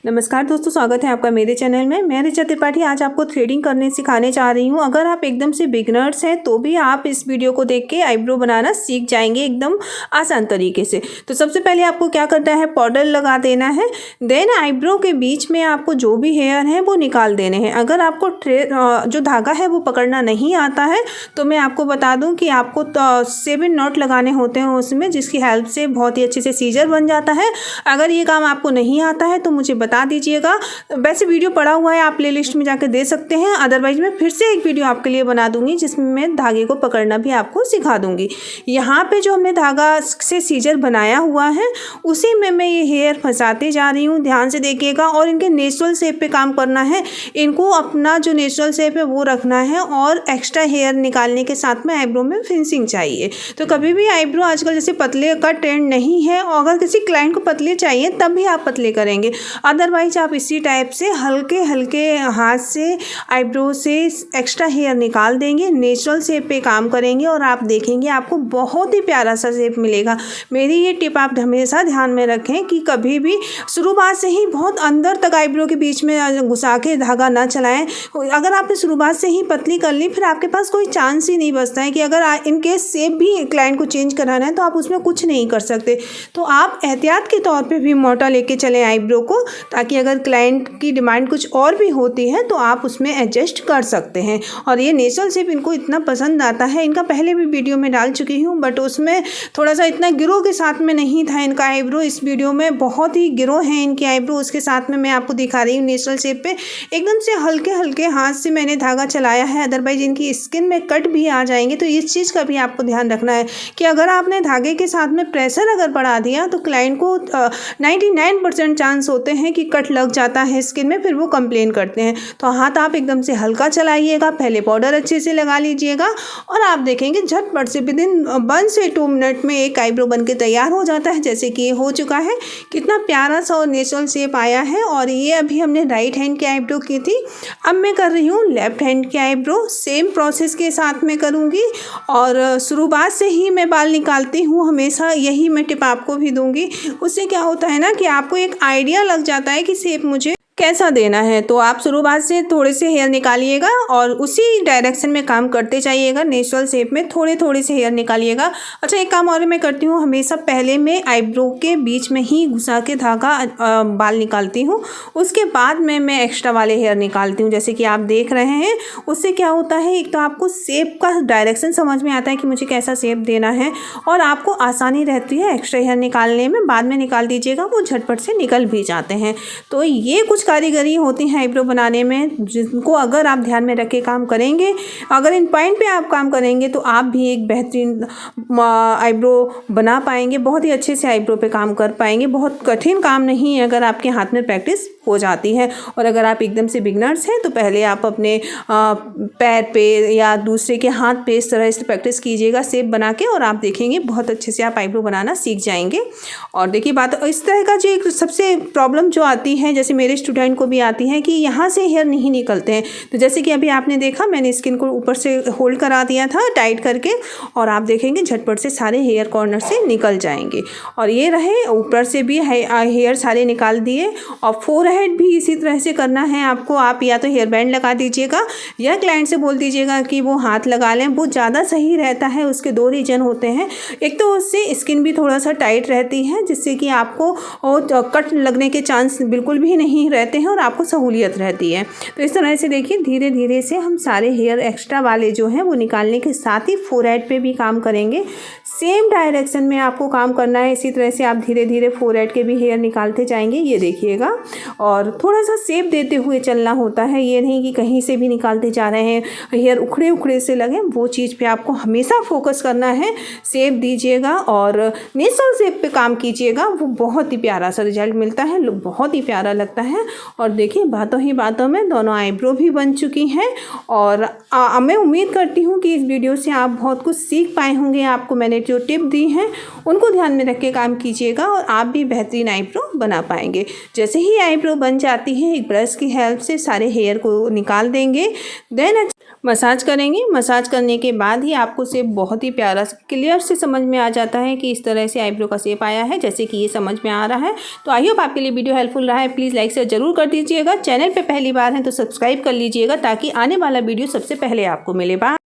नमस्कार दोस्तों, स्वागत है आपका मेरे चैनल में। मैं ऋचा त्रिपाठी आज आपको थ्रेडिंग करने सिखाने जा रही हूँ। अगर आप एकदम से बिगनर्स हैं तो भी आप इस वीडियो को देख के आईब्रो बनाना सीख जाएंगे एकदम आसान तरीके से। तो सबसे पहले आपको क्या करना है, पाउडर लगा देना है। देन आईब्रो के बीच में आपको जो भी हेयर हैं वो निकाल देने हैं। अगर आपको जो धागा है वो पकड़ना नहीं आता है तो मैं आपको बता दूँ कि आपको 7 नॉट लगाने होते हैं उसमें, जिसकी हेल्प से बहुत ही अच्छे से सीजर बन जाता है। अगर ये काम आपको नहीं आता है तो मुझे बता दीजिएगा। वैसे वीडियो पड़ा हुआ है, आप प्लेलिस्ट में जाकर दे सकते हैं। अदरवाइज मैं फिर से एक वीडियो आपके लिए बना दूंगी जिसमें मैं धागे को पकड़ना भी आपको सिखा दूंगी। यहाँ पे जो हमने धागा से सीजर बनाया हुआ है उसी में मैं ये हेयर फंसाते जा रही हूँ। ध्यान से देखिएगा और इनके नेचुरल शेप पे काम करना है। इनको अपना जो नेचुरल शेप है वो रखना है और एक्स्ट्रा हेयर निकालने के साथ में आईब्रो में फिनिशिंग चाहिए। तो कभी भी आईब्रो आजकल जैसे पतले का ट्रेंड नहीं है, और अगर किसी क्लाइंट को पतले चाहिए तब भी आप पतले करेंगे। अदरवाइज आप इसी टाइप से हल्के हल्के हाथ से आईब्रो से एक्स्ट्रा हेयर निकाल देंगे, नेचुरल शेप पे काम करेंगे और आप देखेंगे आपको बहुत ही प्यारा सा शेप मिलेगा। मेरी ये टिप आप हमेशा ध्यान में रखें कि कभी भी शुरुआत से ही बहुत अंदर तक आईब्रो के बीच में घुसा के धागा ना चलाएं। अगर आपने शुरुआत से ही पतली कर ली फिर आपके पास कोई चांस ही नहीं बचता है कि अगर इनकेस शेप भी क्लाइंट को चेंज कराना है तो आप उसमें कुछ नहीं कर सकते। तो आप एहतियात के तौर पे भी मोटा लेके चलें आईब्रो को, ताकि अगर क्लाइंट की डिमांड कुछ और भी होती है तो आप उसमें एडजस्ट कर सकते हैं। और ये नेचुरल शेप इनको इतना पसंद आता है, इनका पहले भी वीडियो में डाल चुकी हूँ बट उसमें थोड़ा सा इतना गिरो के साथ में नहीं था इनका आईब्रो। इस वीडियो में बहुत ही गिरो है इनकी आईब्रो, उसके साथ में मैं आपको दिखा रही हूँ नेचुरल शेप पे। एकदम से हल्के हल्के हाथ से मैंने धागा चलाया है, अदरवाइज इनकी स्किन में कट भी आ जाएंगे। तो इस चीज़ का भी आपको ध्यान रखना है कि अगर आपने धागे के साथ में प्रेशर अगर बढ़ा दिया तो क्लाइंट को 99% चांस होते हैं कि कट लग जाता है स्किन में, फिर वो कंप्लेन करते हैं। तो हाथ आप एकदम से हल्का चलाइएगा, पहले पाउडर अच्छे से लगा लीजिएगा और आप देखेंगे झटपट से विदिन 1 से 2 मिनट में एक आईब्रो बन के तैयार हो जाता है। जैसे कि ये हो चुका है, कितना प्यारा सा और नेचुरल शेप आया है। और ये अभी हमने राइट हैंड की आईब्रो की थी, अब मैं कर रही हूँ लेफ्ट हैंड की आईब्रो। सेम प्रोसेस के साथ में करूँगी और शुरुआत से ही मैं बाल निकालती हूँ, हमेशा यही मैं टिप आपको भी दूंगी। उससे क्या होता है ना कि आपको एक आइडिया लग जाता है कि शेप मुझे कैसा देना है। तो आप शुरुआत से थोड़े से हेयर निकालिएगा और उसी डायरेक्शन में काम करते जाइएगा, नेचुरल शेप में थोड़े थोड़े से हेयर निकालिएगा। अच्छा, एक काम और मैं करती हूँ, हमेशा पहले मैं आईब्रो के बीच में ही घुसा के धागा बाल निकालती हूँ, उसके बाद में मैं एक्स्ट्रा वाले हेयर निकालती हूँ, जैसे कि आप देख रहे हैं। उससे क्या होता है, एक तो आपको शेप का डायरेक्शन समझ में आता है कि मुझे कैसा शेप देना है और आपको आसानी रहती है एक्स्ट्रा हेयर निकालने में। बाद में निकाल दीजिएगा, वो झटपट से निकल भी जाते हैं। तो ये कुछ कारीगरी होती है आईब्रो बनाने में, जिनको अगर आप ध्यान में रख के काम करेंगे, अगर इन पॉइंट पे आप काम करेंगे तो आप भी एक बेहतरीन आईब्रो बना पाएंगे, बहुत ही अच्छे से आईब्रो पे काम कर पाएंगे। बहुत कठिन काम नहीं है अगर आपके हाथ में प्रैक्टिस हो जाती है। और अगर आप एकदम से बिगनर्स हैं तो पहले आप अपने पैर पे या दूसरे के हाथ पे इस तरह से प्रैक्टिस कीजिएगा शेप बना के, और आप देखेंगे बहुत अच्छे से आप आईब्रो बनाना सीख जाएंगे। और देखिए बात इस तरह का जो एक सबसे प्रॉब्लम जो आती है, जैसे मेरे स्टूडेंट को भी आती है कि यहाँ से हेयर नहीं निकलते हैं। तो जैसे कि अभी आपने देखा, मैंने स्किन को ऊपर से होल्ड करा दिया था टाइट करके, और आप देखेंगे झटपट से सारे हेयर कॉर्नर से निकल जाएंगे। और ये रहे, ऊपर से भी हेयर सारे निकाल दिए। और फोरहेड भी इसी तरह से करना है आपको। आप या तो हेयर बैंड लगा दीजिएगा या क्लाइंट से बोल दीजिएगा कि वो हाथ लगा लें, वो ज़्यादा सही रहता है। उसके 2 रीजन होते हैं, एक तो उससे स्किन भी थोड़ा सा टाइट रहती है जिससे कि आपको कट लगने के चांस बिल्कुल भी नहीं रहते हैं और आपको सहूलियत रहती है। तो इस तरह से देखिए धीरे धीरे से हम सारे हेयर एक्स्ट्रा वाले जो हैं वो निकालने के साथ ही फोरहेड पे भी काम करेंगे। सेम डायरेक्शन में आपको काम करना है। इसी तरह से आप धीरे धीरे फोरहेड के भी हेयर निकालते जाएंगे, ये देखिएगा। और थोड़ा सा शेप देते हुए चलना होता है, ये नहीं कि कहीं से भी निकालते जा रहे हैं हेयर उखड़े उखड़े से लगे, वो चीज़ पे आपको हमेशा फोकस करना है। शेप दीजिएगा और नेचुरल शेप पे काम कीजिएगा, वो बहुत ही प्यारा सा रिजल्ट मिलता है, बहुत ही प्यारा लगता है। और देखिए बातों ही बातों में दोनों आईब्रो भी बन चुकी हैं। और मैं उम्मीद करती हूँ कि इस वीडियो से आप बहुत कुछ सीख पाए होंगे। आपको मैंने जो टिप दी हैं उनको ध्यान में रख के काम कीजिएगा और आप भी बेहतरीन आईब्रो बना पाएंगे। जैसे ही आईब्रो बन जाती है, एक ब्रश की हेल्प से सारे हेयर को निकाल देंगे। देन मसाज करेंगे। मसाज करने के बाद ही आपको शेप बहुत ही प्यारा क्लियर से समझ में आ जाता है कि इस तरह से आईब्रो का शेप आया है, जैसे कि ये समझ में आ रहा है। तो आई होप आपके लिए वीडियो हेल्पफुल रहा है। प्लीज़ लाइक शेयर जरूर कर दीजिएगा। चैनल पे पहली बार हैं तो सब्सक्राइब कर लीजिएगा ताकि आने वाला वीडियो सबसे पहले आपको मिले। बाय।